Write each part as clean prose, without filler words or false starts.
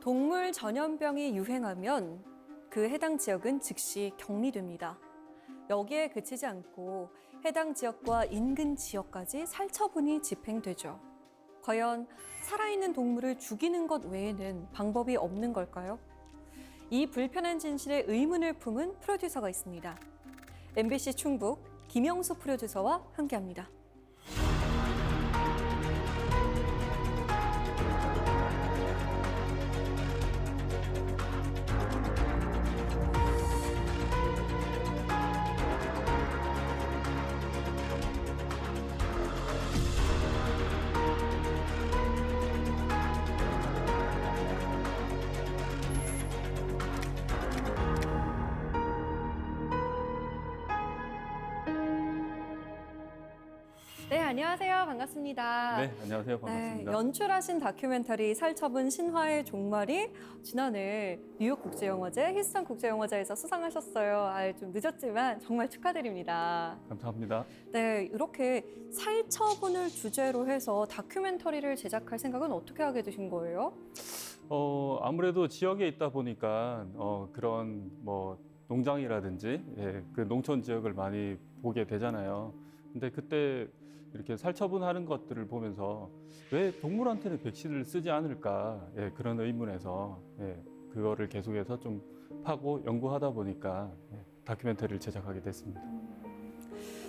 동물 전염병이 유행하면 그 해당 지역은 즉시 격리됩니다. 여기에 그치지 않고 해당 지역과 인근 지역까지 살처분이 집행되죠. 과연 살아있는 동물을 죽이는 것 외에는 방법이 없는 걸까요? 이 불편한 진실에 의문을 품은 프로듀서가 있습니다. MBC 충북 김영수 프로듀서와 함께합니다. 네, 안녕하세요. 반갑습니다. 네, 안녕하세요. 반갑습니다. 연출하신 다큐멘터리 살처분 신화의 종말이 지난해 뉴욕 국제영화제, 히스턴 국제영화제에서 수상하셨어요. 좀 늦었지만 정말 축하드립니다. 감사합니다. 네, 이렇게 살처분을 주제로 해서 다큐멘터리를 제작할 생각은 어떻게 하게 되신 거예요? 아무래도 지역에 있다 보니까 그런 뭐 농장이라든지 그 농촌 지역을 많이 보게 되잖아요. 근데 그때 이렇게 살처분하는 것들을 보면서 왜 동물한테는 백신을 쓰지 않을까 그런 의문에서 그거를 계속해서 좀 파고 연구하다 보니까 다큐멘터리를 제작하게 됐습니다.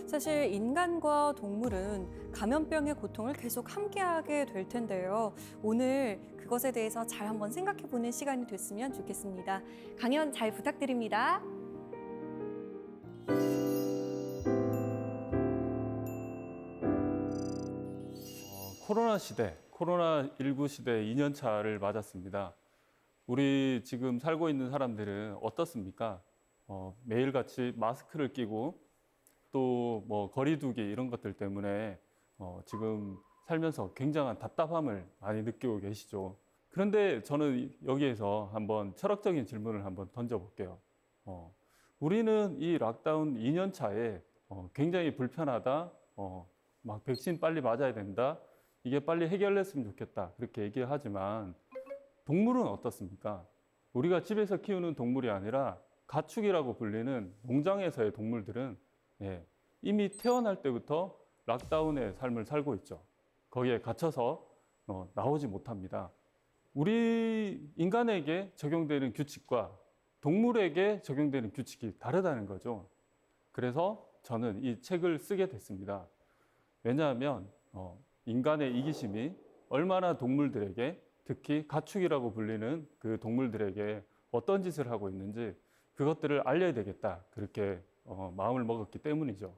사실 인간과 동물은 감염병의 고통을 계속 함께하게 될 텐데요. 오늘 그것에 대해서 잘 한번 생각해보는 시간이 됐으면 좋겠습니다. 강연 잘 부탁드립니다. 코로나 시대, 코로나19 시대 2년 차를 맞았습니다. 우리 지금 살고 있는 사람들은 어떻습니까? 매일같이 마스크를 끼고 또 뭐 거리두기 이런 것들 때문에 지금 살면서 굉장한 답답함을 많이 느끼고 계시죠. 그런데 저는 여기에서 한번 철학적인 질문을 한번 던져볼게요. 우리는 이 락다운 2년 차에 굉장히 불편하다, 막 백신 빨리 맞아야 된다, 이게 빨리 해결됐으면 좋겠다 그렇게 얘기를 하지만 동물은 어떻습니까? 우리가 집에서 키우는 동물이 아니라 가축이라고 불리는 농장에서의 동물들은 이미 태어날 때부터 락다운의 삶을 살고 있죠. 거기에 갇혀서 나오지 못합니다. 우리 인간에게 적용되는 규칙과 동물에게 적용되는 규칙이 다르다는 거죠. 그래서 저는 이 책을 쓰게 됐습니다. 왜냐하면 인간의 이기심이 얼마나 동물들에게, 특히 가축이라고 불리는 그 동물들에게 어떤 짓을 하고 있는지 그것들을 알려야 되겠다, 그렇게 마음을 먹었기 때문이죠.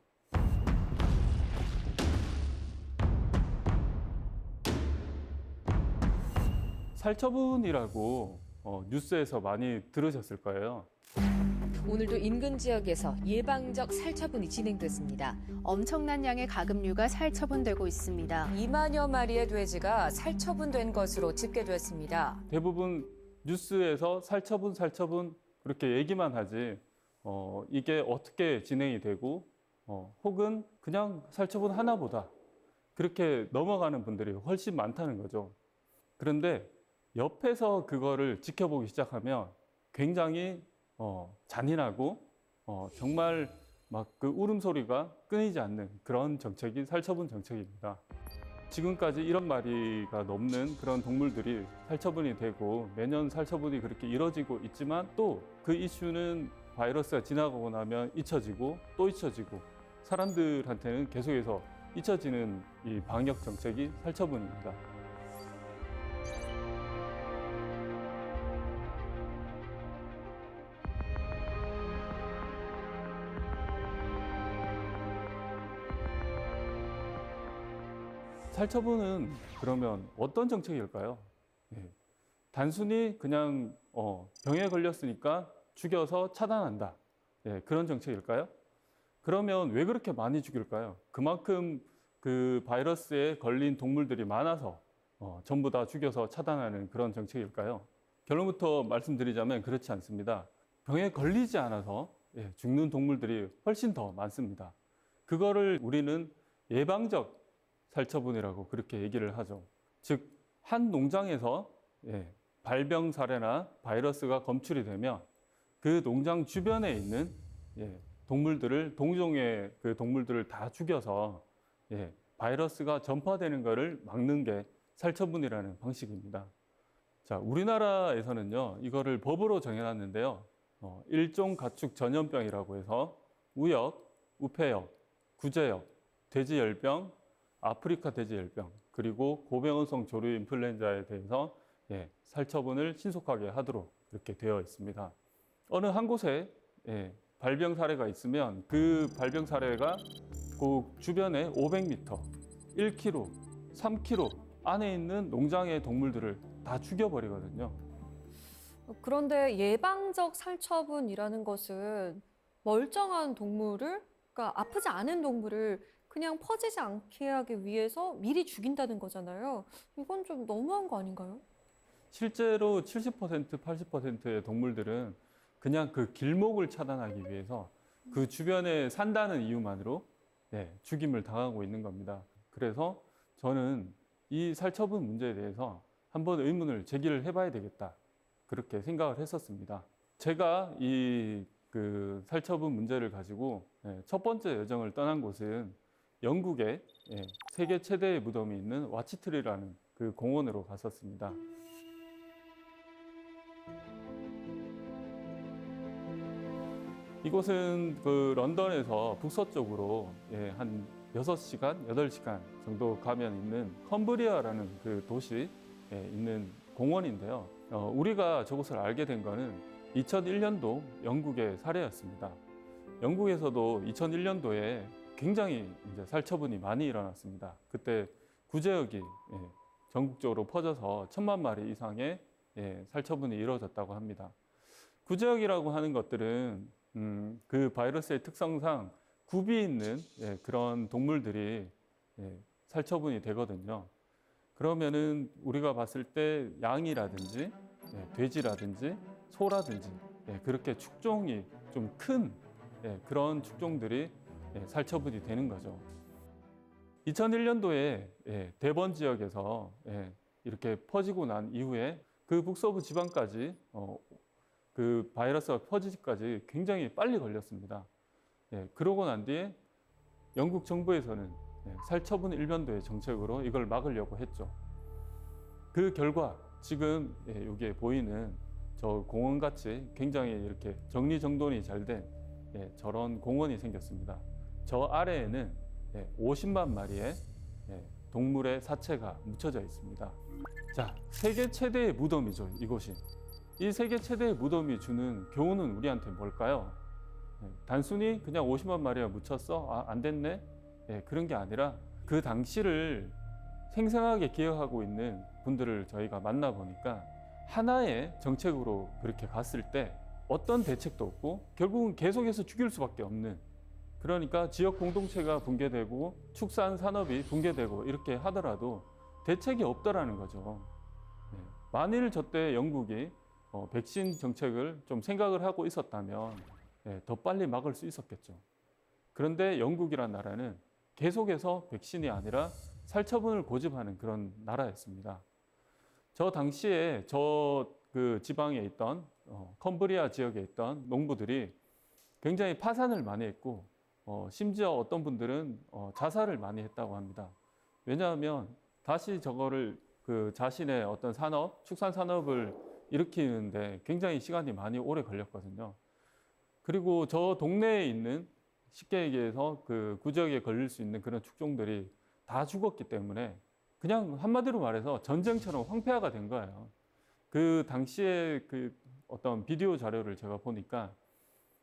살처분이라고 뉴스에서 많이 들으셨을 거예요. 오늘도 인근 지역에서 예방적 살처분이 진행됐습니다. 엄청난 양의 가금류가 살처분되고 있습니다. 2만여 마리의 돼지가 살처분된 것으로 집계됐습니다. 대부분 뉴스에서 살처분 그렇게 얘기만 하지 이게 어떻게 진행이 되고 혹은 그냥 살처분 하나보다 그렇게 넘어가는 분들이 훨씬 많다는 거죠. 그런데 옆에서 그거를 지켜보기 시작하면 굉장히 잔인하고 정말 막 그 울음소리가 끊이지 않는 그런 정책이 살처분 정책입니다. 지금까지 1억 마리가 넘는 그런 동물들이 살처분이 되고 매년 살처분이 그렇게 이뤄지고 있지만 또 그 이슈는 바이러스가 지나가고 나면 잊혀지고 또 잊혀지고 사람들한테는 계속해서 잊혀지는 이 방역 정책이 살처분입니다. 살처분은 그러면 어떤 정책일까요? 단순히 그냥 병에 걸렸으니까 죽여서 차단한다, 그런 정책일까요? 그러면 왜 그렇게 많이 죽일까요? 그만큼 그 바이러스에 걸린 동물들이 많아서 전부 다 죽여서 차단하는 그런 정책일까요? 결론부터 말씀드리자면 그렇지 않습니다. 병에 걸리지 않아서 죽는 동물들이 훨씬 더 많습니다. 그거를 우리는 예방적 살처분이라고 그렇게 얘기를 하죠. 즉, 한 농장에서 발병 사례나 바이러스가 검출이 되면 그 농장 주변에 있는 동물들을 동종의 그 동물들을 다 죽여서 바이러스가 전파되는 것을 막는 게 살처분이라는 방식입니다. 자, 우리나라에서는요, 이거를 법으로 정해놨는데요. 일종 가축 전염병이라고 해서 우역, 우패역, 구제역, 돼지열병, 아프리카 돼지열병, 그리고 고병원성 조류 인플루엔자에 대해서 살처분을 신속하게 하도록 이렇게 되어 있습니다. 어느 한 곳에 발병 사례가 있으면 그 발병 사례가 그 주변에 500m, 1km, 3km 안에 있는 농장의 동물들을 다 죽여버리거든요. 그런데 예방적 살처분이라는 것은 멀쩡한 동물을, 그러니까 아프지 않은 동물을 그냥 퍼지지 않게 하기 위해서 미리 죽인다는 거잖아요. 이건 좀 너무한 거 아닌가요? 실제로 70%, 80%의 동물들은 그냥 그 길목을 차단하기 위해서 그 주변에 산다는 이유만으로 죽임을 당하고 있는 겁니다. 그래서 저는 이 살처분 문제에 대해서 한번 의문을 제기를 해봐야 되겠다, 그렇게 생각을 했었습니다. 제가 이 그 살처분 문제를 가지고 첫 번째 여정을 떠난 곳은 영국의 세계 최대의 무덤이 있는 와치트리라는 그 공원으로 갔었습니다. 이곳은 그 런던에서 북서쪽으로 한 6시간, 8시간 정도 가면 있는 컴브리아라는 그 도시에 있는 공원인데요. 우리가 저곳을 알게 된 거는 2001년도 영국의 사례였습니다. 영국에서도 2001년도에 굉장히 이제 살처분이 많이 일어났습니다. 그때 구제역이 전국적으로 퍼져서 1000만 마리 이상의 살처분이 이루어졌다고 합니다. 구제역이라고 하는 것들은 그 바이러스의 특성상 굽이 있는 그런 동물들이 살처분이 되거든요. 그러면은 우리가 봤을 때 양이라든지 돼지라든지 소라든지 그렇게 축종이 좀 큰 그런 축종들이 살처분이 되는 거죠. 2001년도에 대번 지역에서 이렇게 퍼지고 난 이후에 그 북서부 지방까지 그 바이러스가 퍼지기까지 굉장히 빨리 걸렸습니다. 그러고 난 뒤에 영국 정부에서는 살처분 일변도의 정책으로 이걸 막으려고 했죠. 그 결과 지금 여기에 보이는 저 공원같이 굉장히 이렇게 정리정돈이 잘 된 저런 공원이 생겼습니다. 저 아래에는 50만 마리의 동물의 사체가 묻혀져 있습니다. 자, 세계 최대의 무덤이죠, 이곳이. 이 세계 최대의 무덤이 주는 교훈은 우리한테 뭘까요? 단순히 그냥 50만 마리가 묻혔어? 안 됐네? 그런 게 아니라 그 당시를 생생하게 기억하고 있는 분들을 저희가 만나보니까 하나의 정책으로 그렇게 갔을 때 어떤 대책도 없고 결국은 계속해서 죽일 수밖에 없는, 그러니까 지역 공동체가 붕괴되고 축산 산업이 붕괴되고 이렇게 하더라도 대책이 없더라는 거죠. 만일 저때 영국이 백신 정책을 좀 생각을 하고 있었다면 더 빨리 막을 수 있었겠죠. 그런데 영국이란 나라는 계속해서 백신이 아니라 살처분을 고집하는 그런 나라였습니다. 저 당시에 그 지방에 있던 컴브리아 지역에 있던 농부들이 굉장히 파산을 많이 했고 심지어 어떤 분들은 자살을 많이 했다고 합니다. 왜냐하면 다시 저거를 그 자신의 어떤 산업, 축산 산업을 일으키는데 굉장히 시간이 많이 오래 걸렸거든요. 그리고 저 동네에 있는, 쉽게 얘기해서 그 구지역에 걸릴 수 있는 그런 축종들이 다 죽었기 때문에 그냥 한마디로 말해서 전쟁처럼 황폐화가 된 거예요. 그 당시에 그 어떤 비디오 자료를 제가 보니까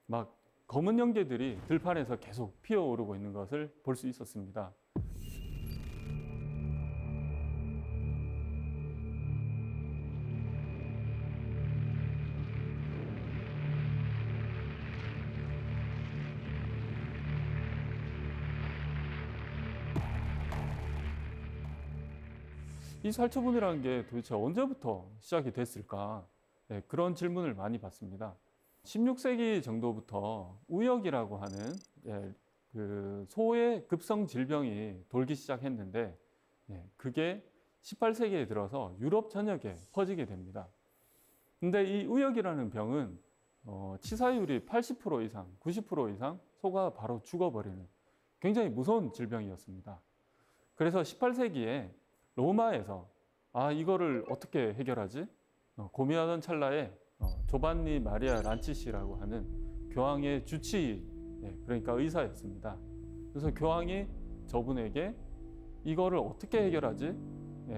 막 검은 연기들이 들판에서 계속 피어오르고 있는 것을 볼 수 있었습니다. 이 살처분이라는 게 도대체 언제부터 시작이 됐을까? 그런 질문을 많이 받습니다. 16세기 정도부터 우역이라고 하는 그 소의 급성 질병이 돌기 시작했는데 그게 18세기에 들어서 유럽 전역에 퍼지게 됩니다. 근데 이 우역이라는 병은 치사율이 80% 이상, 90% 이상 소가 바로 죽어버리는 굉장히 무서운 질병이었습니다. 그래서 18세기에 로마에서 이거를 어떻게 해결하지? 고민하던 찰나에 조반니 마리아 란치시라고 하는 교황의 주치의, 그러니까 의사였습니다. 그래서 교황이 저분에게 이거를 어떻게 해결하지?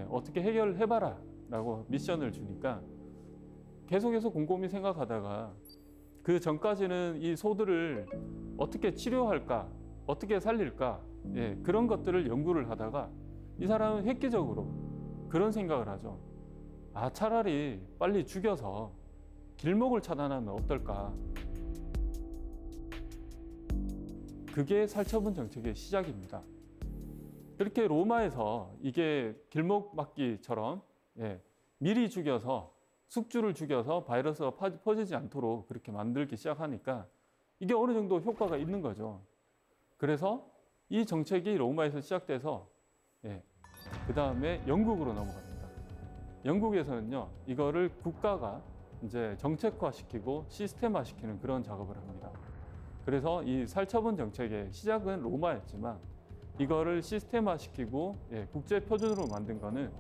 어떻게 해결해봐라 라고 미션을 주니까 계속해서 곰곰이 생각하다가 그 전까지는 이 소들을 어떻게 치료할까, 어떻게 살릴까, 그런 것들을 연구를 하다가 이 사람은 획기적으로 그런 생각을 하죠. 차라리 빨리 죽여서 길목을 차단하면 어떨까. 그게 살처분 정책의 시작입니다. 그렇게 로마에서 이게 길목 막기처럼 미리 죽여서 숙주를 죽여서 바이러스가 퍼지지 않도록 그렇게 만들기 시작하니까 이게 어느 정도 효과가 있는 거죠. 그래서 이 정책이 로마에서 시작돼서 그 다음에 영국으로 넘어갑니다. 영국에서는요, 이거를 국가가 이제 정책화시키고 시스템화시키는 그런 작업을 합니다. 그래서 이 살처분 정책의 시작은 로마였지만 이거를 시스템화시키고 국제 표준으로 만든 거는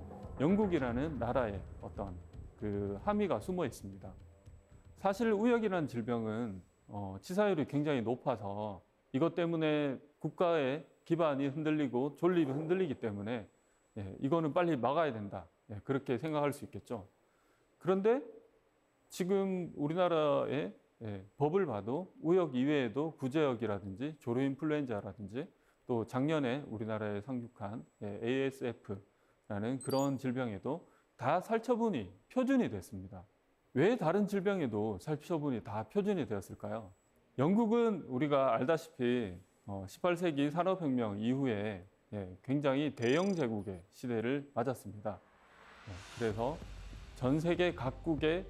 영국이라는 나라의 어떤 그 함의가 숨어 있습니다. 사실 우역이라는 질병은 치사율이 굉장히 높아서 이것 때문에 국가의 기반이 흔들리고 존립이 흔들리기 때문에 이거는 빨리 막아야 된다. 그렇게 생각할 수 있겠죠. 그런데 지금 우리나라의 법을 봐도 우역 이외에도 구제역이라든지 조류인플루엔자라든지 또 작년에 우리나라에 상륙한 ASF라는 그런 질병에도 다 살처분이 표준이 됐습니다. 왜 다른 질병에도 살처분이 다 표준이 되었을까요? 영국은 우리가 알다시피 18세기 산업혁명 이후에 굉장히 대영 제국의 시대를 맞았습니다. 그래서 전 세계 각국의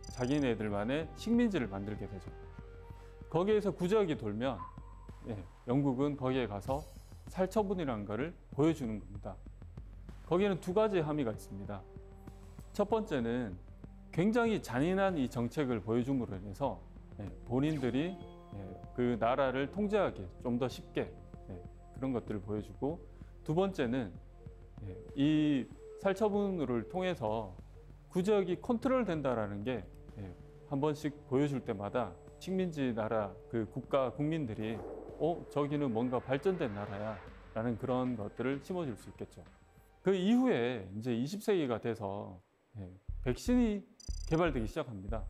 자기네들만의 식민지를 만들게 되죠. 거기에서 구제역이 돌면 영국은 거기에 가서 살처분이라는 것을 보여주는 겁니다. 거기에는 두 가지 함의가 있습니다. 첫 번째는 굉장히 잔인한 이 정책을 보여줌으로 인해서 본인들이 그 나라를 통제하기 좀 더 쉽게 그런 것들을 보여주고, 두 번째는 이 살처분을 통해서 구제역이 컨트롤 된다라는 게 한 번씩 보여줄 때마다 식민지 나라 그 국가 국민들이 저기는 뭔가 발전된 나라야 라는 그런 것들을 심어줄 수 있겠죠. 그 이후에 이제 20세기가 돼서 백신이 개발되기 시작합니다.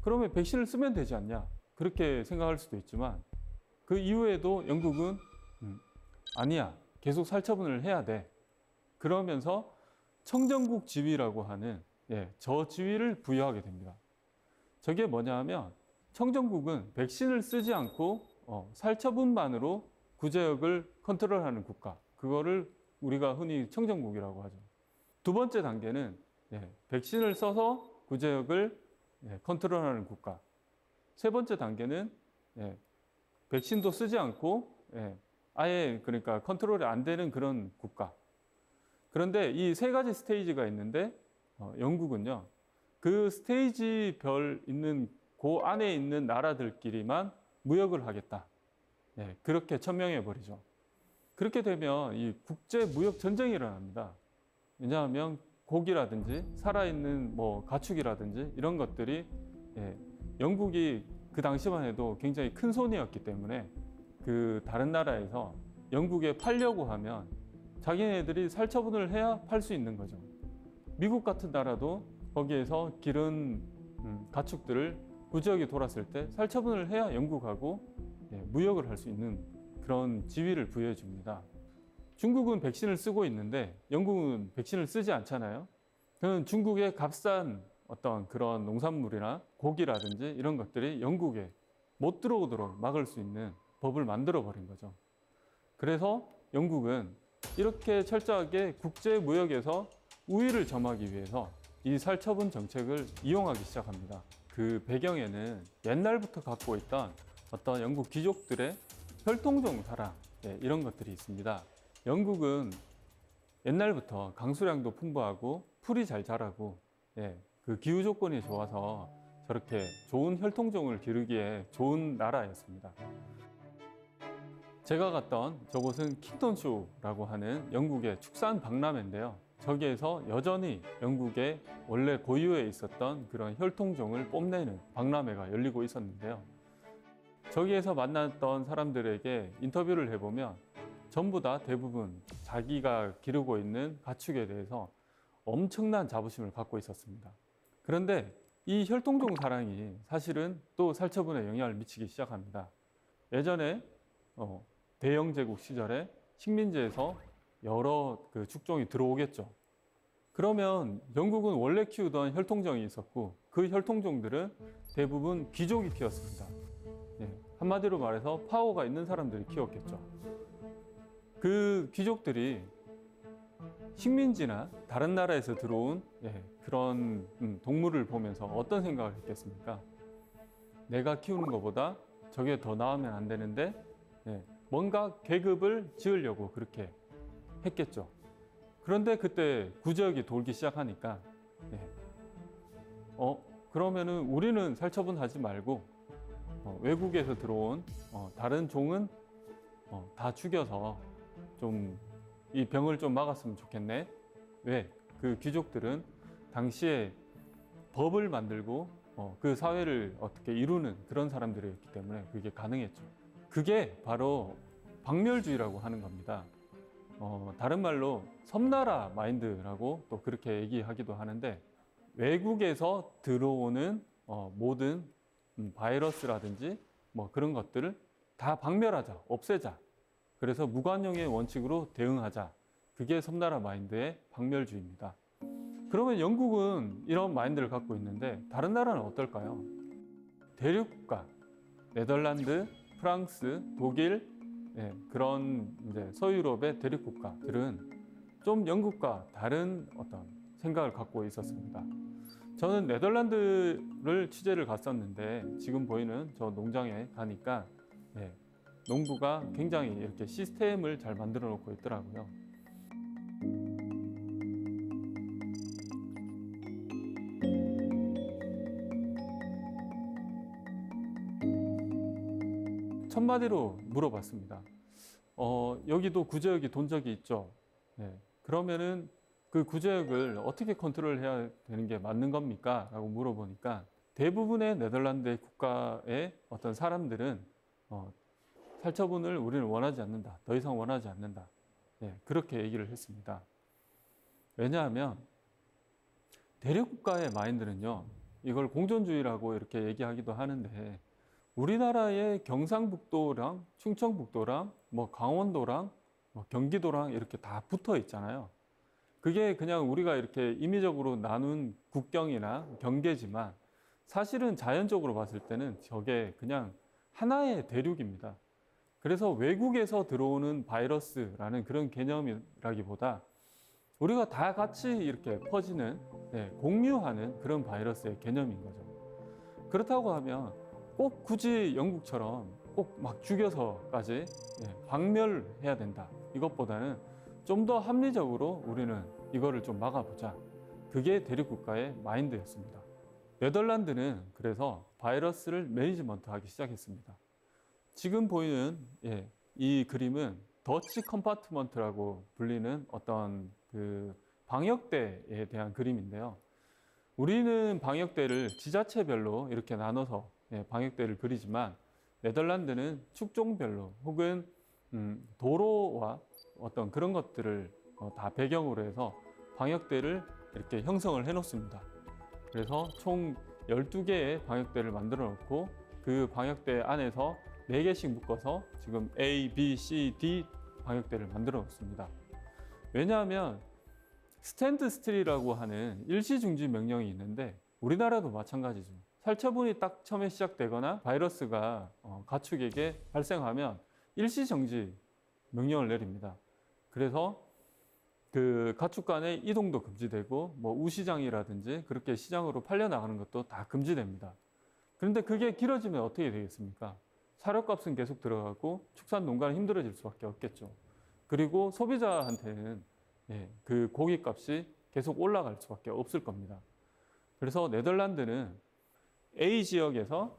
그러면 백신을 쓰면 되지 않냐 그렇게 생각할 수도 있지만 그 이후에도 영국은 아니야, 계속 살처분을 해야 돼. 그러면서 청정국 지위라고 하는 저지위를 부여하게 됩니다. 저게 뭐냐 하면 청정국은 백신을 쓰지 않고 살처분만으로 구제역을 컨트롤하는 국가, 그거를 우리가 흔히 청정국이라고 하죠. 두 번째 단계는 백신을 써서 구제역을 컨트롤하는 국가. 세 번째 단계는 백신도 쓰지 않고 아예 그러니까 컨트롤이 안 되는 그런 국가. 그런데 이 세 가지 스테이지가 있는데 영국은요, 그 스테이지별 있는 그 안에 있는 나라들끼리만 무역을 하겠다. 그렇게 천명해 버리죠. 그렇게 되면 이 국제 무역 전쟁이 일어납니다. 왜냐하면 고기라든지 살아있는 뭐 가축이라든지 이런 것들이 영국이 그 당시만 해도 굉장히 큰 손이었기 때문에 그 다른 나라에서 영국에 팔려고 하면 자기네들이 살처분을 해야 팔 수 있는 거죠. 미국 같은 나라도 거기에서 기른 가축들을 구제역이 돌았을 때 살처분을 해야 영국하고 무역을 할 수 있는 그런 지위를 부여해 줍니다. 중국은 백신을 쓰고 있는데 영국은 백신을 쓰지 않잖아요. 그는 중국의 값싼 어떤 그런 농산물이나 고기라든지 이런 것들이 영국에 못 들어오도록 막을 수 있는 법을 만들어 버린 거죠. 그래서 영국은 이렇게 철저하게 국제 무역에서 우위를 점하기 위해서 이 살처분 정책을 이용하기 시작합니다. 그 배경에는 옛날부터 갖고 있던 어떤 영국 귀족들의 혈통종 사랑 이런 것들이 있습니다. 영국은 옛날부터 강수량도 풍부하고 풀이 잘 자라고 그 기후 조건이 좋아서 저렇게 좋은 혈통종을 기르기에 좋은 나라였습니다. 제가 갔던 저곳은 킹턴쇼라고 하는 영국의 축산 박람회인데요. 저기에서 여전히 영국의 원래 고유에 있었던 그런 혈통종을 뽐내는 박람회가 열리고 있었는데요. 저기에서 만났던 사람들에게 인터뷰를 해보면 전부 다 대부분 자기가 기르고 있는 가축에 대해서 엄청난 자부심을 갖고 있었습니다. 그런데 이 혈통종 사랑이 사실은 또 살처분에 영향을 미치기 시작합니다. 예전에 대영 제국 시절에 식민지에서 여러 그 축종이 들어오겠죠. 그러면 영국은 원래 키우던 혈통종이 있었고 그 혈통종들은 대부분 귀족이 키웠습니다. 한마디로 말해서 파워가 있는 사람들이 키웠겠죠. 그 귀족들이 식민지나 다른 나라에서 들어온 그런 동물을 보면서 어떤 생각을 했겠습니까? 내가 키우는 것보다 저게 더 나으면 안 되는데 뭔가 계급을 지으려고 그렇게 했겠죠. 그런데 그때 구제역이 돌기 시작하니까 그러면은 우리는 살처분하지 말고 외국에서 들어온 다른 종은 다 죽여서 좀 이 병을 좀 막았으면 좋겠네. 왜? 그 귀족들은 당시에 법을 만들고 그 사회를 어떻게 이루는 그런 사람들이었기 때문에 그게 가능했죠. 그게 바로 박멸주의라고 하는 겁니다. 다른 말로 섬나라 마인드라고 또 그렇게 얘기하기도 하는데 외국에서 들어오는 모든 바이러스라든지 뭐 그런 것들을 다 박멸하자, 없애자. 그래서 무관용의 원칙으로 대응하자. 그게 섬나라 마인드의 박멸주의입니다. 그러면 영국은 이런 마인드를 갖고 있는데 다른 나라는 어떨까요? 대륙국가, 네덜란드, 프랑스, 독일 그런 이제 서유럽의 대륙국가들은 좀 영국과 다른 어떤 생각을 갖고 있었습니다. 저는 네덜란드를 취재를 갔었는데 지금 보이는 저 농장에 가니까 농부가 굉장히 이렇게 시스템을 잘 만들어 놓고 있더라고요. 첫마디로 물어봤습니다. 여기도 구제역이 돈 적이 있죠. 그러면은 그 구제역을 어떻게 컨트롤해야 되는 게 맞는 겁니까? 라고 물어보니까 대부분의 네덜란드 국가의 어떤 사람들은 살처분을 우리는 원하지 않는다. 더 이상 원하지 않는다. 그렇게 얘기를 했습니다. 왜냐하면 대륙국가의 마인드는요. 이걸 공존주의라고 이렇게 얘기하기도 하는데 우리나라의 경상북도랑 충청북도랑 뭐 강원도랑 뭐 경기도랑 이렇게 다 붙어 있잖아요. 그게 그냥 우리가 이렇게 임의적으로 나눈 국경이나 경계지만 사실은 자연적으로 봤을 때는 저게 그냥 하나의 대륙입니다. 그래서 외국에서 들어오는 바이러스라는 그런 개념이라기보다 우리가 다 같이 이렇게 퍼지는 공유하는 그런 바이러스의 개념인 거죠. 그렇다고 하면 꼭 굳이 영국처럼 꼭 막 죽여서까지 박멸해야 된다. 이것보다는 좀 더 합리적으로 우리는 이거를 좀 막아보자. 그게 대륙국가의 마인드였습니다. 네덜란드는 그래서 바이러스를 매니지먼트하기 시작했습니다. 지금 보이는 이 그림은 더치 컴파트먼트라고 불리는 어떤 그 방역대에 대한 그림인데요. 우리는 방역대를 지자체별로 이렇게 나눠서 방역대를 그리지만 네덜란드는 축종별로 혹은 도로와 어떤 그런 것들을 다 배경으로 해서 방역대를 이렇게 형성을 해 놓습니다. 그래서 총 12개의 방역대를 만들어 놓고 그 방역대 안에서 4개씩 묶어서 지금 A, B, C, D 방역대를 만들어 놓습니다. 왜냐하면 스탠드 스틸이라고 하는 일시중지 명령이 있는데 우리나라도 마찬가지죠. 살처분이 딱 처음에 시작되거나 바이러스가 가축에게 발생하면 일시정지 명령을 내립니다. 그래서 그 가축 간의 이동도 금지되고 뭐 우시장이라든지 그렇게 시장으로 팔려 나가는 것도 다 금지됩니다. 그런데 그게 길어지면 어떻게 되겠습니까? 사료값은 계속 들어가고 축산 농가는 힘들어질 수밖에 없겠죠. 그리고 소비자한테는 그 고기값이 계속 올라갈 수밖에 없을 겁니다. 그래서 네덜란드는 A 지역에서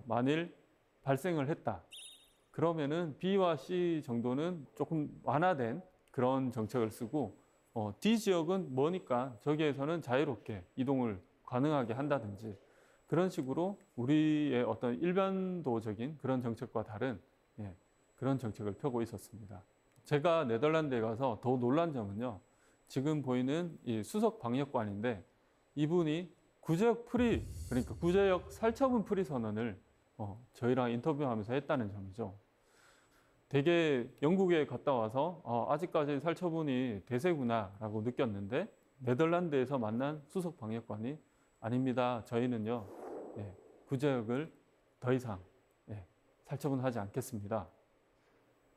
만일 발생을 했다. 그러면은 B와 C 정도는 조금 완화된 그런 정책을 쓰고 D 지역은 머니까 저기에서는 자유롭게 이동을 가능하게 한다든지 그런 식으로 우리의 어떤 일반도적인 그런 정책과 다른 그런 정책을 펴고 있었습니다. 제가 네덜란드에 가서 더 놀란 점은요. 지금 보이는 이 수석 방역관인데 이분이 구제역 프리, 그러니까 구제역 살처분 프리 선언을 저희랑 인터뷰하면서 했다는 점이죠. 되게 영국에 갔다 와서 아직까지 살처분이 대세구나라고 느꼈는데 네덜란드에서 만난 수석 방역관이 아닙니다. 저희는요 구제역을 더 이상 살처분하지 않겠습니다.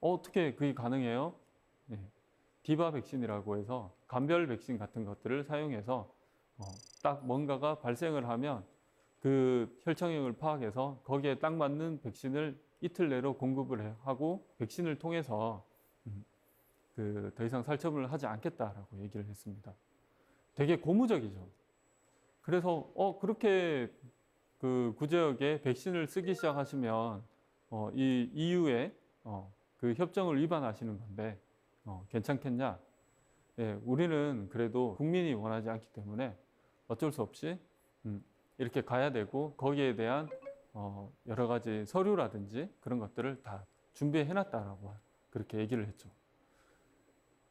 어떻게 그게 가능해요? 디바 백신이라고 해서 감별 백신 같은 것들을 사용해서 딱 뭔가가 발생을 하면 그 혈청형을 파악해서 거기에 딱 맞는 백신을 이틀 내로 공급을 하고 백신을 통해서 더 이상 살처분을 하지 않겠다라고 얘기를 했습니다. 되게 고무적이죠. 그래서 그렇게 그 구제역에 백신을 쓰기 시작하시면 이 EU의 그 협정을 위반하시는 건데 괜찮겠냐? 우리는 그래도 국민이 원하지 않기 때문에 어쩔 수 없이 이렇게 가야 되고 거기에 대한 여러 가지 서류라든지 그런 것들을 다 준비해놨다라고 그렇게 얘기를 했죠.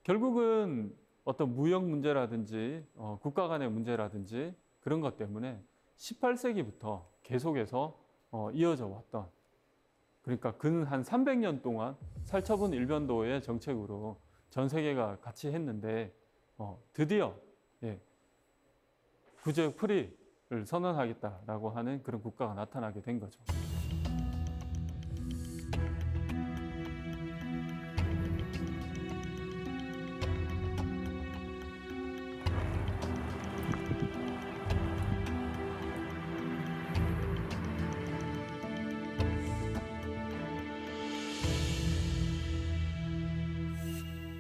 결국은 어떤 무역 문제라든지 국가 간의 문제라든지 그런 것 때문에 18세기부터 계속해서 이어져 왔던 그러니까 근 한 300년 동안 살처분 일변도의 정책으로 전 세계가 같이 했는데 드디어 구제역 프리를 선언하겠다라고 하는 그런 국가가 나타나게 된 거죠.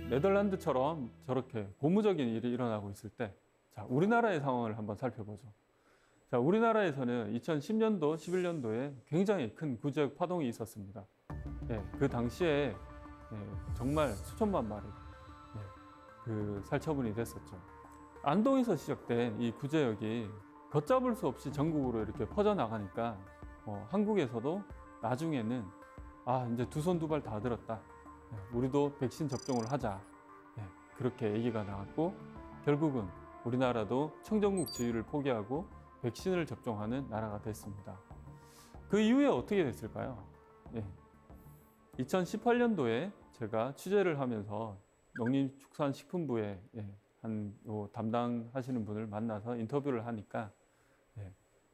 네덜란드처럼 저렇게 고무적인 일이 일어나고 있을 때, 자, 우리나라의 상황을 한번 살펴보죠. 자, 우리나라에서는 2010년도, 11년도에 굉장히 큰 구제역 파동이 있었습니다. 그 당시에 정말 수천만 마리 그 살처분이 됐었죠. 안동에서 시작된 이 구제역이 걷잡을 수 없이 전국으로 이렇게 퍼져나가니까 한국에서도 나중에는 이제 두 손 두 발 다 들었다. 우리도 백신 접종을 하자. 그렇게 얘기가 나왔고 결국은 우리나라도 청정국 지위를 포기하고 백신을 접종하는 나라가 됐습니다. 그 이후에 어떻게 됐을까요? 2018년도에 제가 취재를 하면서 농림축산식품부에 담당하시는 분을 만나서 인터뷰를 하니까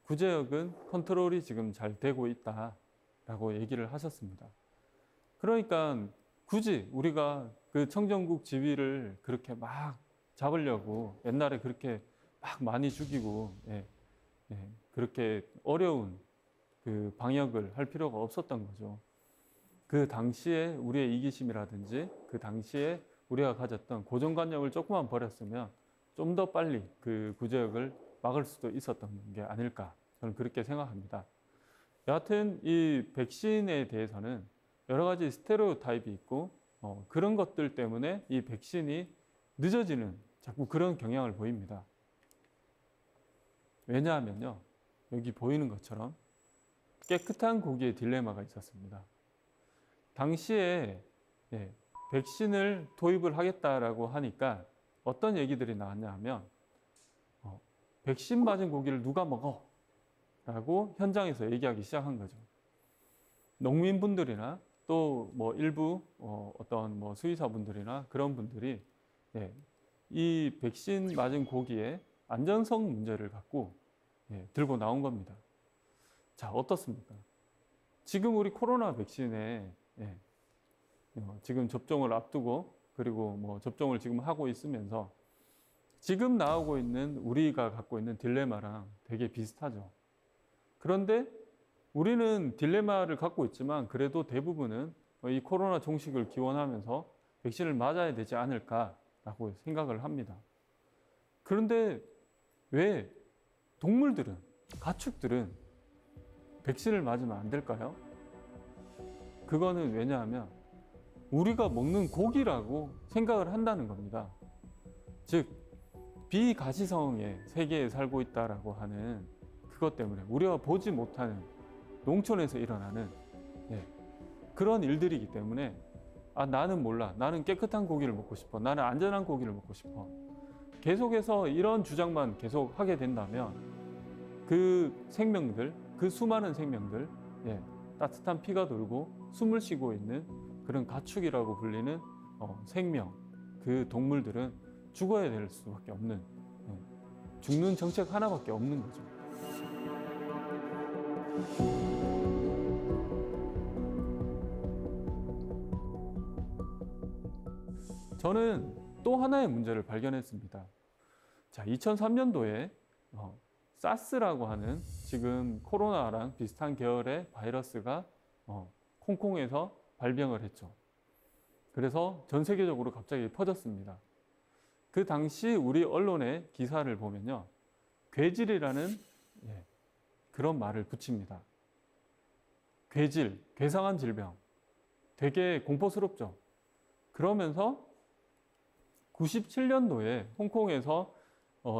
구제역은 컨트롤이 지금 잘 되고 있다라고 얘기를 하셨습니다. 그러니까 굳이 우리가 그 청정국 지위를 그렇게 막 잡으려고 옛날에 그렇게 막 많이 죽이고 그렇게 어려운 그 방역을 할 필요가 없었던 거죠. 그 당시에 우리의 이기심이라든지 그 당시에 우리가 가졌던 고정관념을 조금만 버렸으면 좀 더 빨리 그 구제역을 막을 수도 있었던 게 아닐까 저는 그렇게 생각합니다. 여하튼 이 백신에 대해서는 여러 가지 스테레오타입이 있고 그런 것들 때문에 이 백신이 늦어지는 자꾸 그런 경향을 보입니다. 왜냐하면요. 여기 보이는 것처럼 깨끗한 고기의 딜레마가 있었습니다. 당시에 백신을 도입을 하겠다라고 하니까 어떤 얘기들이 나왔냐 하면 백신 맞은 고기를 누가 먹어? 라고 현장에서 얘기하기 시작한 거죠. 농민분들이나 또 뭐 일부 어떤 뭐 수의사분들이나 그런 분들이 이 백신 맞은 고기의 안전성 문제를 갖고 들고 나온 겁니다. 자, 어떻습니까? 지금 우리 코로나 백신에 지금 접종을 앞두고 그리고 뭐 접종을 지금 하고 있으면서 지금 나오고 있는 우리가 갖고 있는 딜레마랑 되게 비슷하죠. 그런데 우리는 딜레마를 갖고 있지만 그래도 대부분은 이 코로나 종식을 기원하면서 백신을 맞아야 되지 않을까라고 생각을 합니다. 그런데 왜 동물들은, 가축들은 백신을 맞으면 안 될까요? 그거는 왜냐하면 우리가 먹는 고기라고 생각을 한다는 겁니다. 즉, 비가시성의 세계에 살고 있다라고 하는 그것 때문에 우리가 보지 못하는 농촌에서 일어나는 그런 일들이기 때문에 나는 몰라. 나는 깨끗한 고기를 먹고 싶어. 나는 안전한 고기를 먹고 싶어. 계속해서 이런 주장만 계속 하게 된다면 그 생명들, 그 수많은 생명들, 따뜻한 피가 돌고 숨을 쉬고 있는 그런 가축이라고 불리는 생명, 그 동물들은 죽어야 될 수밖에 없는, 죽는 정책 하나밖에 없는 거죠. 저는 또 하나의 문제를 발견했습니다. 자, 2003년도에 사스라고 하는 지금 코로나랑 비슷한 계열의 바이러스가 홍콩에서 발병을 했죠. 그래서 전 세계적으로 갑자기 퍼졌습니다. 그 당시 우리 언론의 기사를 보면요, 괴질이라는 그런 말을 붙입니다. 괴질, 괴상한 질병, 되게 공포스럽죠. 그러면서 97년도에 홍콩에서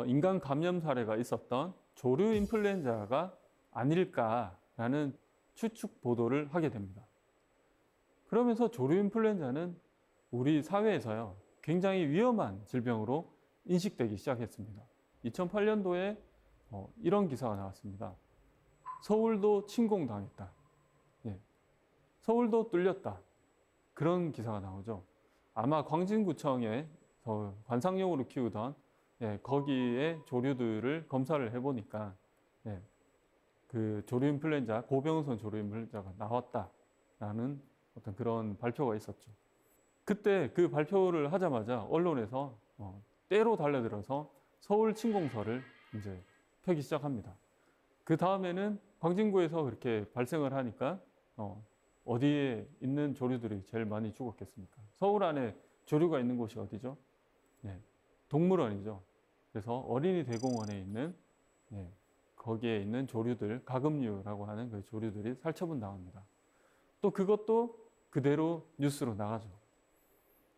인간 감염 사례가 있었던 조류 인플루엔자가 아닐까라는 추측 보도를 하게 됩니다. 그러면서 조류 인플루엔자는 우리 사회에서요, 굉장히 위험한 질병으로 인식되기 시작했습니다. 2008년도에 이런 기사가 나왔습니다. 서울도 침공당했다. 서울도 뚫렸다. 그런 기사가 나오죠. 아마 광진구청에 관상용으로 키우던 거기에 조류들을 검사를 해보니까 그 조류 인플루엔자, 고병원성 조류 인플루엔자가 나왔다라는 어떤 그런 발표가 있었죠. 그때 그 발표를 하자마자 언론에서 때로 달려들어서 서울 침공설을 이제 펴기 시작합니다. 그 다음에는 광진구에서 그렇게 발생을 하니까 어디에 있는 조류들이 제일 많이 죽었겠습니까? 서울 안에 조류가 있는 곳이 어디죠? 동물원이죠. 그래서 어린이 대공원에 있는 거기에 있는 조류들, 가금류라고 하는 그 조류들이 살처분 당합니다. 또 그것도 그대로 뉴스로 나가죠.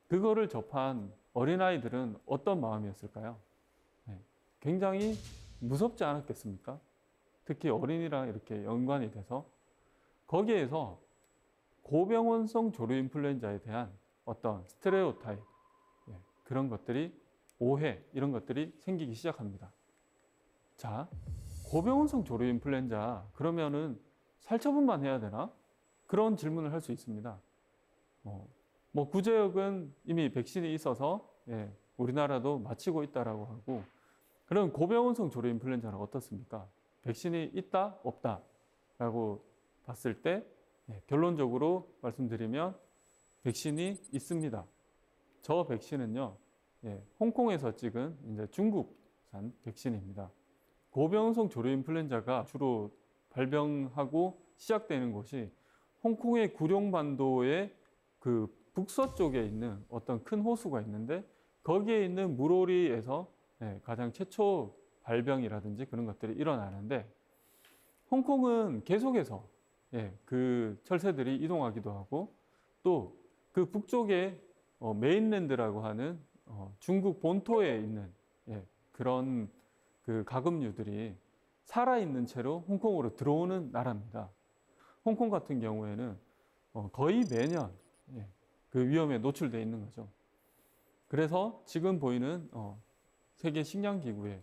그거를 접한 어린아이들은 어떤 마음이었을까요? 굉장히 무섭지 않았겠습니까? 특히 어린이랑 이렇게 연관이 돼서 거기에서 고병원성 조류 인플루엔자에 대한 어떤 스테레오타입, 그런 것들이, 오해, 이런 것들이 생기기 시작합니다. 자, 고병원성 조류 인플루엔자, 그러면은 살처분만 해야 되나? 그런 질문을 할 수 있습니다. 구제역은 이미 백신이 있어서 우리나라도 마치고 있다라고 하고, 그럼 고병원성 조류 인플루엔자는 어떻습니까? 백신이 있다, 없다 라고 봤을 때 결론적으로 말씀드리면 백신이 있습니다. 저 백신은요, 홍콩에서 찍은 이제 중국산 백신입니다. 고병원성 조류 인플루엔자가 주로 발병하고 시작되는 곳이 홍콩의 구룡반도의 그 북서쪽에 있는 어떤 큰 호수가 있는데 거기에 있는 물오리에서 가장 최초 발병이라든지 그런 것들이 일어나는데, 홍콩은 계속해서 그 철새들이 이동하기도 하고, 또 그 북쪽에 메인랜드라고 하는 중국 본토에 있는 그런 그 가금류들이 살아있는 채로 홍콩으로 들어오는 나라입니다. 홍콩 같은 경우에는 거의 매년 그 위험에 노출되어 있는 거죠. 그래서 지금 보이는 세계 식량기구의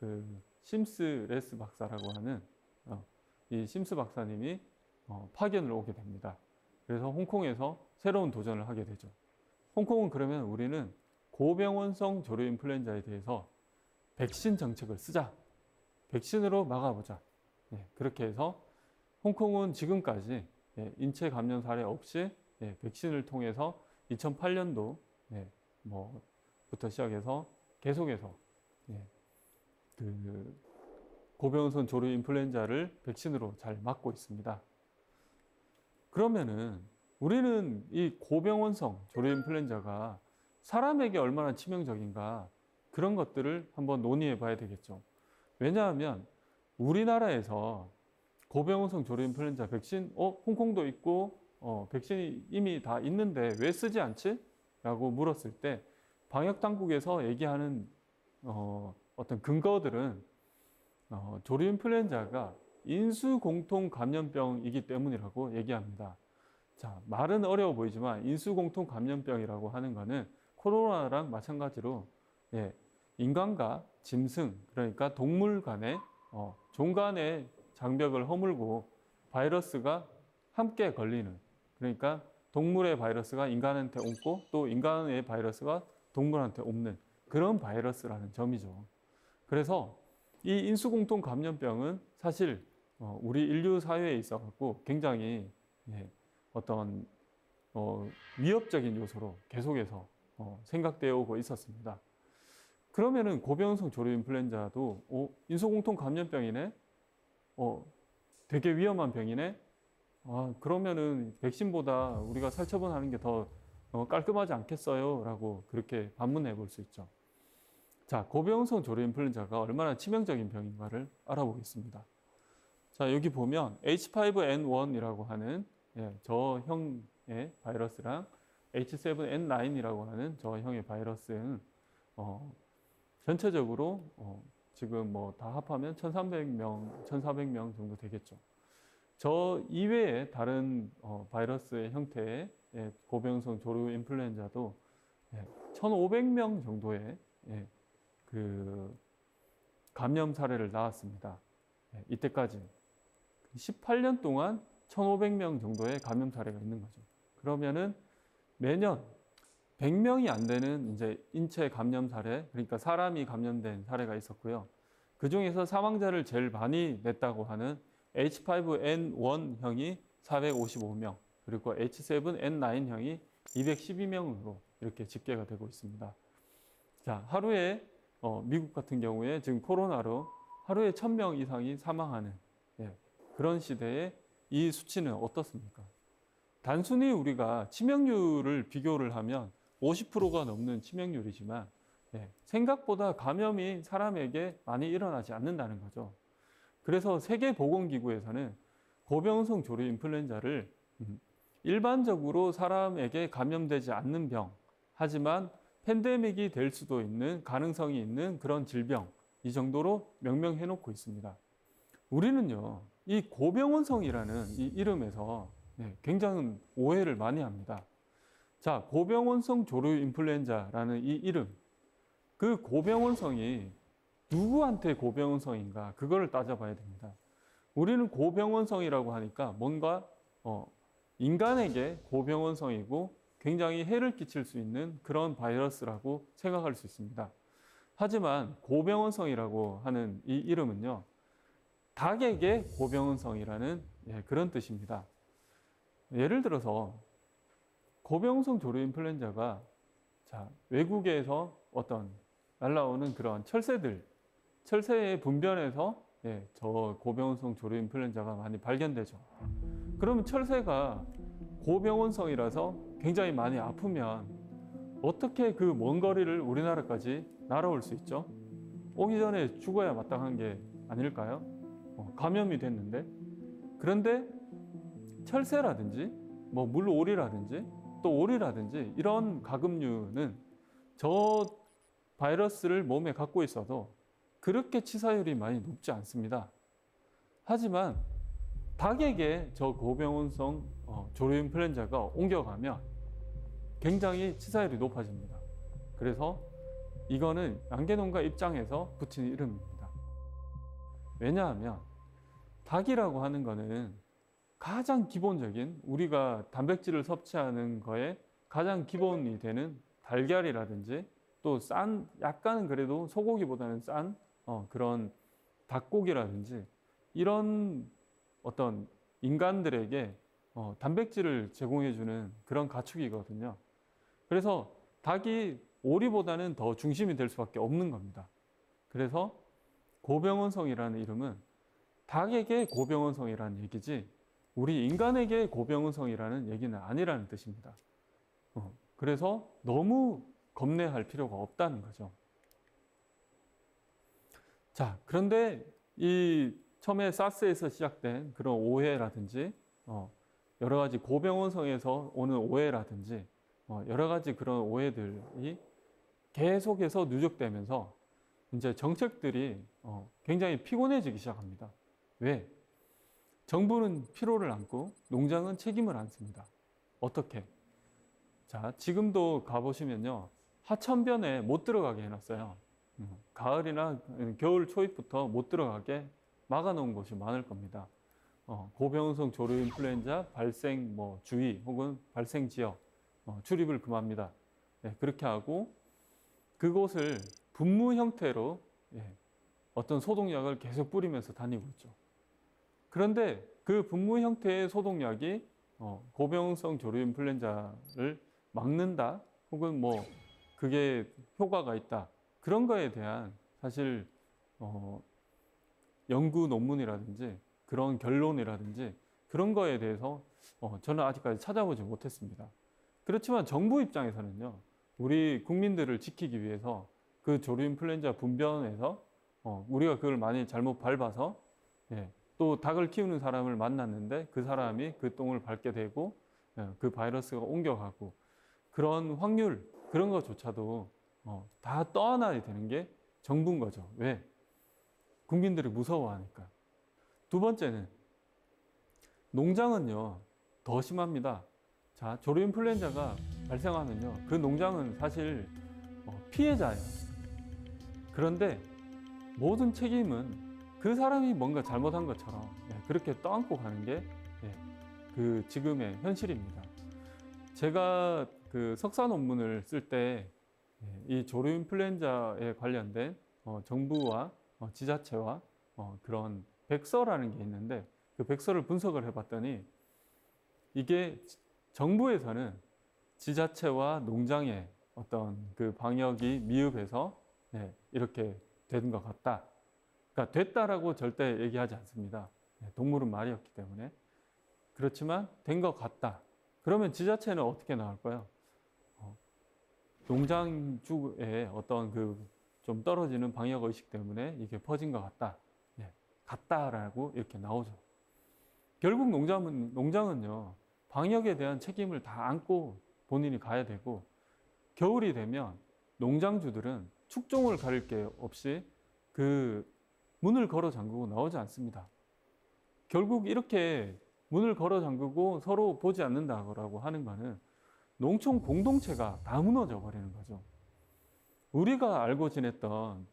그 심스 레스 박사라고 하는 이 심스 박사님이 파견을 오게 됩니다. 그래서 홍콩에서 새로운 도전을 하게 되죠. 홍콩은 그러면 우리는 고병원성 조류 인플루엔자에 대해서 백신 정책을 쓰자. 백신으로 막아보자. 그렇게 해서 홍콩은 지금까지 인체 감염 사례 없이 백신을 통해서 2008년도 부터 시작해서 계속해서 그 고병원성 조류 인플루엔자를 백신으로 잘 막고 있습니다. 그러면은 우리는 이 고병원성 조류 인플루엔자가 사람에게 얼마나 치명적인가, 그런 것들을 한번 논의해 봐야 되겠죠. 왜냐하면 우리나라에서 고병원성 조류인플루엔자 백신, 홍콩도 있고, 백신이 이미 다 있는데 왜 쓰지 않지? 라고 물었을 때 방역당국에서 얘기하는 어떤 근거들은 조류인플루엔자가 인수공통 감염병이기 때문이라고 얘기합니다. 자, 말은 어려워 보이지만 인수공통 감염병이라고 하는 거는 코로나랑 마찬가지로 인간과 짐승, 그러니까 동물 간의 종간의 장벽을 허물고 바이러스가 함께 걸리는, 그러니까 동물의 바이러스가 인간한테 옮고 또 인간의 바이러스가 동물한테 옮는 그런 바이러스라는 점이죠. 그래서 이 인수공통 감염병은 사실 우리 인류 사회에 있어 갖고 굉장히 어떤 위협적인 요소로 계속해서 생각되어 오고 있었습니다. 그러면은 고병원성 조류인플루엔자도 인수공통 감염병이네, 되게 위험한 병이네. 그러면은 백신보다 우리가 살처분하는 게 더 깔끔하지 않겠어요? 라고 그렇게 반문해 볼 수 있죠. 자, 고병원성 조류인플루엔자가 얼마나 치명적인 병인가를 알아보겠습니다. 자, 여기 보면 H5N1이라고 하는 저 형의 바이러스랑 H7N9이라고 하는 저 형의 바이러스는 전체적으로 지금 뭐 다 합하면 1,300명, 1,400명 정도 되겠죠. 저 이외에 다른 바이러스의 형태의 고병원성 조류인플루엔자도 1,500명 정도의 그 감염 사례를 낳았습니다. 이때까지 18년 동안 1,500명 정도의 감염 사례가 있는 거죠. 그러면은 매년 100명이 안 되는 이제 인체 감염 사례, 그러니까 사람이 감염된 사례가 있었고요. 그 중에서 사망자를 제일 많이 냈다고 하는 H5N1형이 455명, 그리고 H7N9형이 212명으로 이렇게 집계가 되고 있습니다. 자, 하루에 미국 같은 경우에 지금 코로나로 하루에 1,000명 이상이 사망하는 그런 시대에 이 수치는 어떻습니까? 단순히 우리가 치명률을 비교를 하면 50%가 넘는 치명률이지만 생각보다 감염이 사람에게 많이 일어나지 않는다는 거죠. 그래서 세계보건기구에서는 고병원성 조류인플루엔자를 일반적으로 사람에게 감염되지 않는 병, 하지만 팬데믹이 될 수도 있는 가능성이 있는 그런 질병, 이 정도로 명명해 놓고 있습니다. 우리는요, 이 고병원성이라는 이 이름에서 굉장히 오해를 많이 합니다. 자, 고병원성 조류인플루엔자라는 이 이름, 그 고병원성이 누구한테 고병원성인가, 그거를 따져봐야 됩니다. 우리는 고병원성이라고 하니까 뭔가 인간에게 고병원성이고 굉장히 해를 끼칠 수 있는 그런 바이러스라고 생각할 수 있습니다. 하지만 고병원성이라고 하는 이 이름은요, 닭에게 고병원성이라는 그런 뜻입니다. 예를 들어서 고병원성 조류인플루엔자가 외국에서 어떤 날라오는 그런 철새의 분변에서 저 고병원성 조류인플루엔자가 많이 발견되죠. 그러면 철새가 고병원성이라서 굉장히 많이 아프면 어떻게 그 먼 거리를 우리나라까지 날아올 수 있죠? 오기 전에 죽어야 마땅한 게 아닐까요? 감염이 됐는데. 그런데 철새라든지 뭐 물오리라든지 또 오리라든지 이런 가금류는 저 바이러스를 몸에 갖고 있어도 그렇게 치사율이 많이 높지 않습니다. 하지만 닭에게 저 고병원성 조류인플루엔자가 옮겨가면 굉장히 치사율이 높아집니다. 그래서 이거는 양계농가 입장에서 붙인 이름입니다. 왜냐하면 닭이라고 하는 거는 가장 기본적인 우리가 단백질을 섭취하는 거에 가장 기본이 되는 달걀이라든지 또 싼, 약간은 그래도 소고기보다는 싼 그런 닭고기라든지 이런 어떤 인간들에게 단백질을 제공해주는 그런 가축이거든요. 그래서 닭이 오리보다는 더 중심이 될 수밖에 없는 겁니다. 그래서 고병원성이라는 이름은 닭에게 고병원성이라는 얘기지 우리 인간에게 고병원성이라는 얘기는 아니라는 뜻입니다. 그래서 너무 겁내할 필요가 없다는 거죠. 자, 그런데 이 처음에 사스에서 시작된 그런 오해라든지 여러 가지 고병원성에서 오는 오해라든지 여러 가지 그런 오해들이 계속해서 누적되면서 이제 정책들이 굉장히 피곤해지기 시작합니다. 왜? 정부는 피로를 안고 농장은 책임을 안 습니다. 어떻게? 자, 지금도 가보시면요. 하천변에 못 들어가게 해놨어요. 가을이나 겨울 초입부터 못 들어가게 막아놓은 곳이 많을 겁니다. 고병원성 조류 인플루엔자 발생 주의 혹은 발생 지역 출입을 금합니다. 네, 그렇게 하고 그곳을 분무 형태로 어떤 소독약을 계속 뿌리면서 다니고 있죠. 그런데 그 분무 형태의 소독약이 고병원성 조류 인플루엔자를 막는다 혹은 그게 효과가 있다 그런 거에 대한 사실 연구 논문이라든지 그런 결론이라든지 그런 거에 대해서 저는 아직까지 찾아보지 못했습니다. 그렇지만 정부 입장에서는요, 우리 국민들을 지키기 위해서 그 조류 인플루엔자 분변에서 우리가 그걸 많이 잘못 밟아서 또 닭을 키우는 사람을 만났는데 그 사람이 그 똥을 밟게 되고 그 바이러스가 옮겨가고 그런 확률 그런 것조차도 다 떠안아야 되는 게 정부인 거죠. 왜? 국민들이 무서워하니까. 두 번째는 농장은요 더 심합니다. 자, 조류 인플루엔자가 발생하면요 그 농장은 사실 피해자예요. 그런데 모든 책임은 그 사람이 뭔가 잘못한 것처럼 그렇게 떠안고 가는 게 그 지금의 현실입니다. 제가 그 석사 논문을 쓸 때 이 조류 인플루엔자에 관련된 정부와 지자체와 그런 백서라는 게 있는데 그 백서를 분석을 해봤더니 이게 정부에서는 지자체와 농장의 어떤 그 방역이 미흡해서 이렇게 된 것 같다. 그러니까 됐다라고 절대 얘기하지 않습니다. 동물은 말이었기 때문에. 그렇지만 된 것 같다. 그러면 지자체는 어떻게 나올까요? 농장주의 어떤 그 좀 떨어지는 방역 의식 때문에 이게 퍼진 것 같다. 같다라고 이렇게 나오죠. 결국 농장은요, 방역에 대한 책임을 다 안고 본인이 가야 되고, 겨울이 되면 농장주들은 축종을 가릴 게 없이 그 문을 걸어 잠그고 나오지 않습니다. 결국 이렇게 문을 걸어 잠그고 서로 보지 않는다고 하는 거는 농촌 공동체가 다 무너져 버리는 거죠. 우리가 알고 지냈던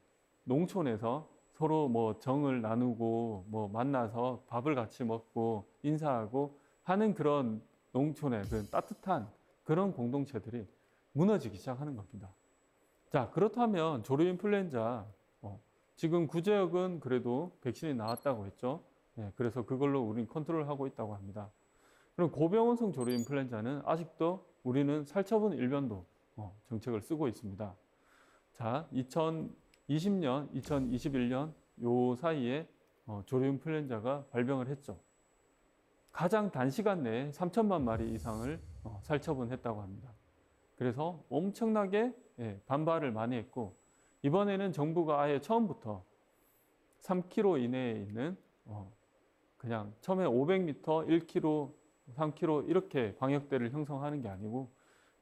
농촌에서 서로 정을 나누고 만나서 밥을 같이 먹고 인사하고 하는 그런 농촌의 그 따뜻한 그런 공동체들이 무너지기 시작하는 겁니다. 자, 그렇다면 조류 인플루엔자 지금 구제역은 그래도 백신이 나왔다고 했죠. 그래서 그걸로 우리는 컨트롤하고 있다고 합니다. 그럼 고병원성 조류 인플루엔자는 아직도 우리는 살처분 일변도 정책을 쓰고 있습니다. 자, 2020년, 2021년 요 사이에 조류 인플루엔자가 발병을 했죠. 가장 단시간 내에 3천만 마리 이상을 살처분했다고 합니다. 그래서 엄청나게 반발을 많이 했고, 이번에는 정부가 아예 처음부터 3km 이내에 있는 그냥 처음에 500m, 1km, 3km 이렇게 방역대를 형성하는 게 아니고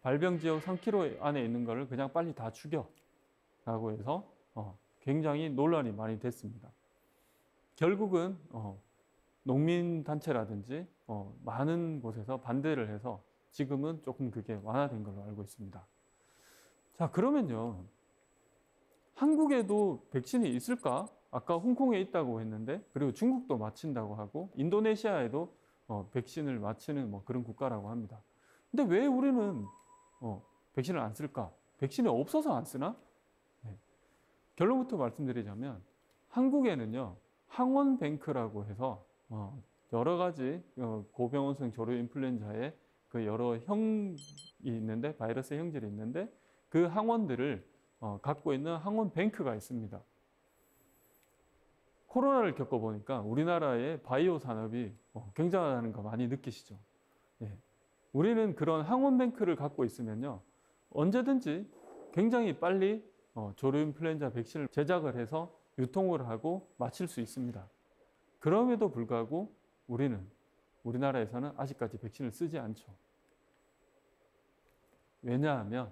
발병 지역 3km 안에 있는 거를 그냥 빨리 다 죽여 라고 해서 굉장히 논란이 많이 됐습니다. 결국은 농민단체라든지 많은 곳에서 반대를 해서 지금은 조금 그게 완화된 걸로 알고 있습니다. 자, 그러면요, 한국에도 백신이 있을까? 아까 홍콩에 있다고 했는데, 그리고 중국도 맞힌다고 하고 인도네시아에도 백신을 맞히는 그런 국가라고 합니다. 근데 왜 우리는 백신을 안 쓸까? 백신이 없어서 안 쓰나? 결론부터 말씀드리자면 한국에는요, 항원뱅크라고 해서 여러 가지 고병원성 조류 인플루엔자의 그 여러 형이 있는데, 바이러스 형질이 있는데 그 항원들을 갖고 있는 항원뱅크가 있습니다. 코로나를 겪어보니까 우리나라의 바이오 산업이 굉장하다는 거 많이 느끼시죠? 우리는 그런 항원뱅크를 갖고 있으면요, 언제든지 굉장히 빨리 조류 인플루엔자 백신을 제작을 해서 유통을 하고 마칠 수 있습니다. 그럼에도 불구하고 우리나라에서는 아직까지 백신을 쓰지 않죠. 왜냐하면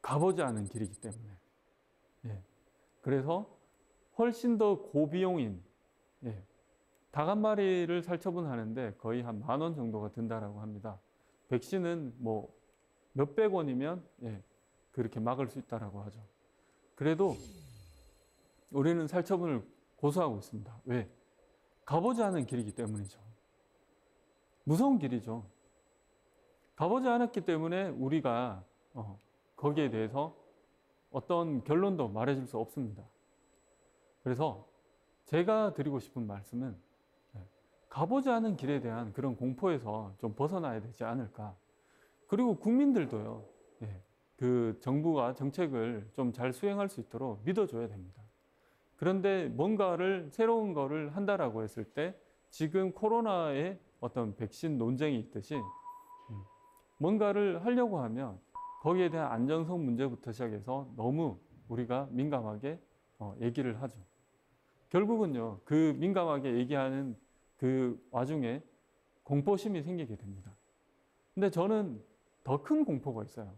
가보지 않은 길이기 때문에. 예. 그래서 훨씬 더 고비용인, 예. 닭 한 마리를 살처분하는데 거의 한 10,000원 정도가 든다라고 합니다. 백신은 뭐 몇백 원이면, 예, 그렇게 막을 수 있다라고 하죠. 그래도 우리는 살처분을 고수하고 있습니다. 왜? 가보지 않은 길이기 때문이죠. 무서운 길이죠. 가보지 않았기 때문에 우리가 거기에 대해서 어떤 결론도 말해줄 수 없습니다. 그래서 제가 드리고 싶은 말씀은 가보지 않은 길에 대한 그런 공포에서 좀 벗어나야 되지 않을까. 그리고 국민들도요, 그 정부가 정책을 좀 잘 수행할 수 있도록 믿어줘야 됩니다. 그런데 뭔가를 새로운 거를 한다라고 했을 때 지금 코로나의 어떤 백신 논쟁이 있듯이 뭔가를 하려고 하면 거기에 대한 안전성 문제부터 시작해서 너무 우리가 민감하게 얘기를 하죠. 결국은요, 그 민감하게 얘기하는 그 와중에 공포심이 생기게 됩니다. 근데 저는 더 큰 공포가 있어요.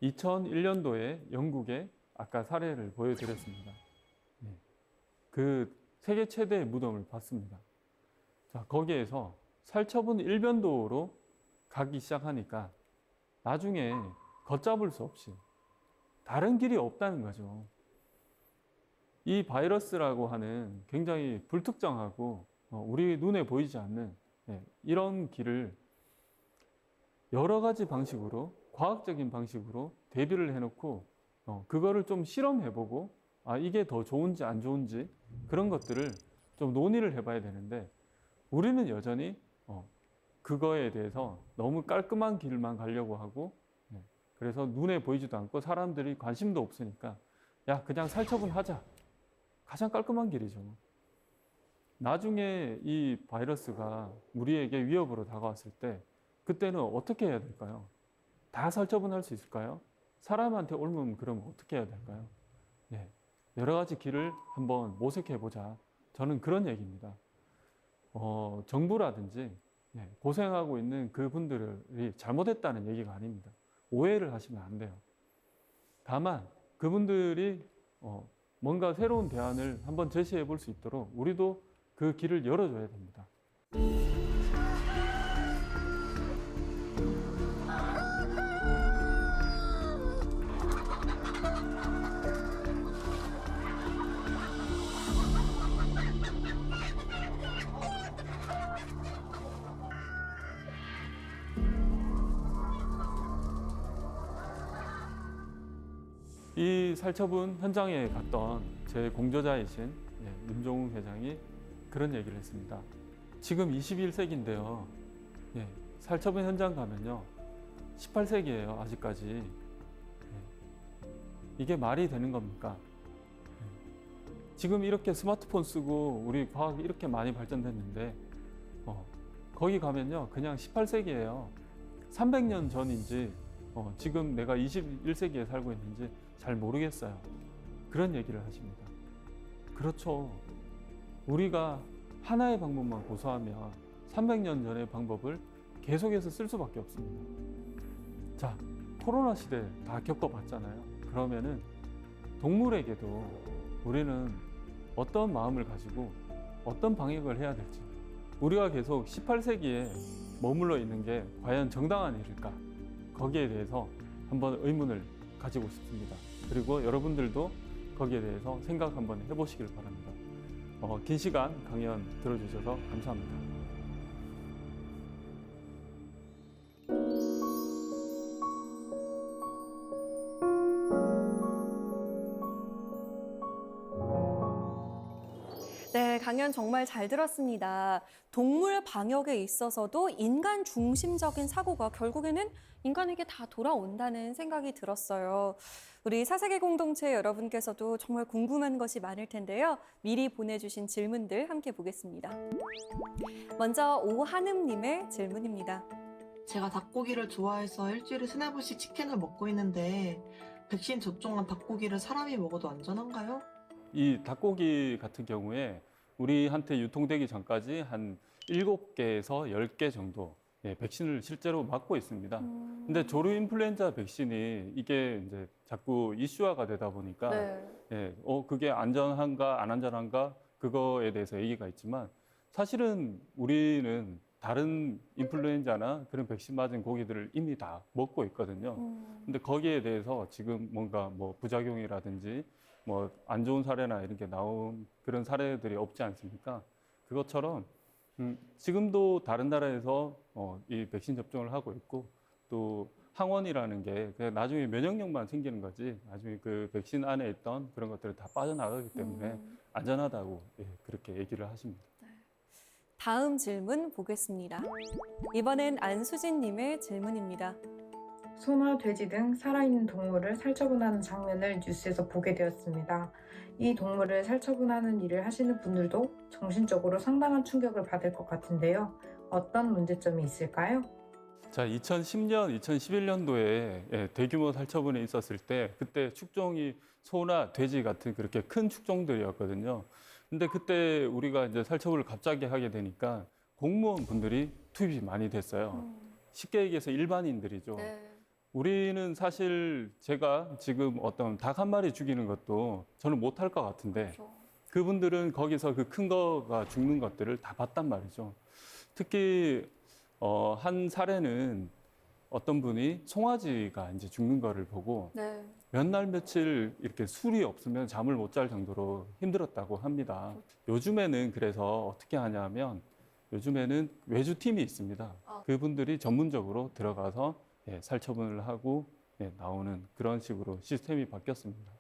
2001년도에 영국의 아까 사례를 보여드렸습니다. 그 세계 최대의 무덤을 봤습니다. 자, 거기에서 살처분 일변도로 가기 시작하니까 나중에 걷잡을 수 없이 다른 길이 없다는 거죠. 이 바이러스라고 하는 굉장히 불특정하고 우리 눈에 보이지 않는 이런 길을 여러 가지 방식으로, 과학적인 방식으로 대비를 해놓고 그거를 좀 실험해보고 이게 더 좋은지 안 좋은지 그런 것들을 좀 논의를 해봐야 되는데 우리는 여전히 그거에 대해서 너무 깔끔한 길만 가려고 하고 그래서 눈에 보이지도 않고 사람들이 관심도 없으니까 야, 그냥 살처분하자. 가장 깔끔한 길이죠. 나중에 이 바이러스가 우리에게 위협으로 다가왔을 때 그때는 어떻게 해야 될까요? 다 살처분할 수 있을까요? 사람한테 옮으면 그러면 어떻게 해야 될까요? 여러 가지 길을 한번 모색해보자. 저는 그런 얘기입니다. 정부라든지 고생하고 있는 그분들이 잘못했다는 얘기가 아닙니다. 오해를 하시면 안 돼요. 다만 그분들이 뭔가 새로운 대안을 한번 제시해 볼 수 있도록 우리도 그 길을 열어줘야 됩니다. 이 살처분 현장에 갔던 제 공저자이신 임종웅 회장이 그런 얘기를 했습니다. 지금 21세기인데요. 살처분 현장 가면요. 18세기예요, 아직까지. 이게 말이 되는 겁니까? 지금 이렇게 스마트폰 쓰고 우리 과학이 이렇게 많이 발전됐는데 거기 가면요. 그냥 18세기예요. 300년 전인지 지금 내가 21세기에 살고 있는지 잘 모르겠어요. 그런 얘기를 하십니다. 그렇죠. 우리가 하나의 방법만 고수하면 300년 전의 방법을 계속해서 쓸 수밖에 없습니다. 자, 코로나 시대 다 겪어봤잖아요. 그러면은 동물에게도 우리는 어떤 마음을 가지고 어떤 방역을 해야 될지, 우리가 계속 18세기에 머물러 있는 게 과연 정당한 일일까? 거기에 대해서 한번 의문을 가지고 싶습니다. 그리고 여러분들도 거기에 대해서 생각 한번 해보시길 바랍니다. 긴 시간 강연 들어주셔서 감사합니다. 네, 강연 정말 잘 들었습니다. 동물 방역에 있어서도 인간 중심적인 사고가 결국에는 인간에게 다 돌아온다는 생각이 들었어요. 우리 사세계 공동체 여러분께서도 정말 궁금한 것이 많을 텐데요. 미리 보내주신 질문들 함께 보겠습니다. 먼저 오한음님의 질문입니다. 제가 닭고기를 좋아해서 일주일에 3-4번씩 치킨을 먹고 있는데 백신 접종한 닭고기를 사람이 먹어도 안전한가요? 이 닭고기 같은 경우에 우리한테 유통되기 전까지 한 7개에서 10개 정도 백신을 실제로 맞고 있습니다. 근데 조류 인플루엔자 백신이 이게 이제 자꾸 이슈화가 되다 보니까 그게 안전한가 안 안전한가 그거에 대해서 얘기가 있지만 사실은 우리는 다른 인플루엔자나 그런 백신 맞은 고기들을 이미 다 먹고 있거든요. 근데 거기에 대해서 지금 뭔가 뭐 부작용이라든지 뭐 안 좋은 사례나 이런 게 나온 그런 사례들이 없지 않습니까? 그것처럼 지금도 다른 나라에서 이 백신 접종을 하고 있고 또 항원이라는 게 그냥 나중에 면역력만 생기는 거지 나중에 그 백신 안에 있던 그런 것들이 다 빠져나가기 때문에 안전하다고 그렇게 얘기를 하십니다. 다음 질문 보겠습니다. 이번엔 안수진님의 질문입니다. 소나 돼지 등 살아있는 동물을 살처분하는 장면을 뉴스에서 보게 되었습니다. 이 동물을 살처분하는 일을 하시는 분들도 정신적으로 상당한 충격을 받을 것 같은데요. 어떤 문제점이 있을까요? 자, 2010년, 2011년도에 대규모 살처분이 있었을 때 그때 축종이 소나 돼지 같은 그렇게 큰 축종들이었거든요. 근데 그때 우리가 이제 살처분을 갑자기 하게 되니까 공무원 분들이 투입이 많이 됐어요. 쉽게 얘기해서 일반인들이죠. 우리는 사실 제가 지금 어떤 닭 한 마리 죽이는 것도 저는 못할 것 같은데 그분들은 거기서 그 큰 거가 죽는 것들을 다 봤단 말이죠. 특히 한 사례는 어떤 분이 송아지가 이제 죽는 거를 보고 몇 날 며칠 이렇게 술이 없으면 잠을 못 잘 정도로 힘들었다고 합니다. 요즘에는 그래서 어떻게 하냐면 요즘에는 외주팀이 있습니다. 그분들이 전문적으로 들어가서 살처분을 하고 나오는 그런 식으로 시스템이 바뀌었습니다.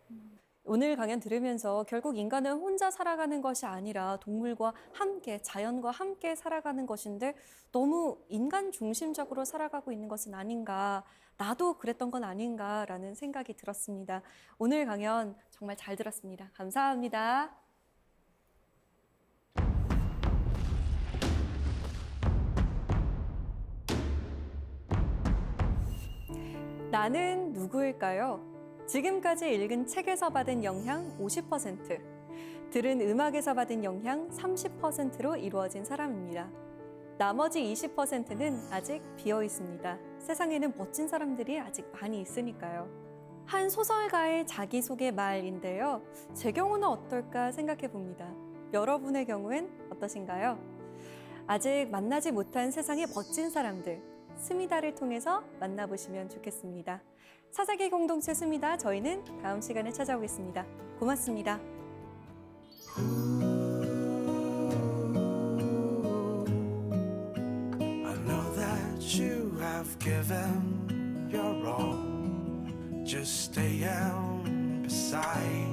오늘 강연 들으면서 결국 인간은 혼자 살아가는 것이 아니라 동물과 함께, 자연과 함께 살아가는 것인데 너무 인간 중심적으로 살아가고 있는 것은 아닌가, 나도 그랬던 건 아닌가라는 생각이 들었습니다. 오늘 강연 정말 잘 들었습니다. 감사합니다. 나는 누구일까요? 지금까지 읽은 책에서 받은 영향 50%, 들은 음악에서 받은 영향 30%로 이루어진 사람입니다. 나머지 20%는 아직 비어 있습니다. 세상에는 멋진 사람들이 아직 많이 있으니까요. 한 소설가의 자기소개 말인데요. 제 경우는 어떨까 생각해 봅니다. 여러분의 경우엔 어떠신가요? 아직 만나지 못한 세상의 멋진 사람들, 스미다를 통해서 만나보시면 좋겠습니다. 사사기 공동체 스미다, 저희는 다음 시간에 찾아오겠습니다. 고맙습니다. I know that you have given your all. Just staying beside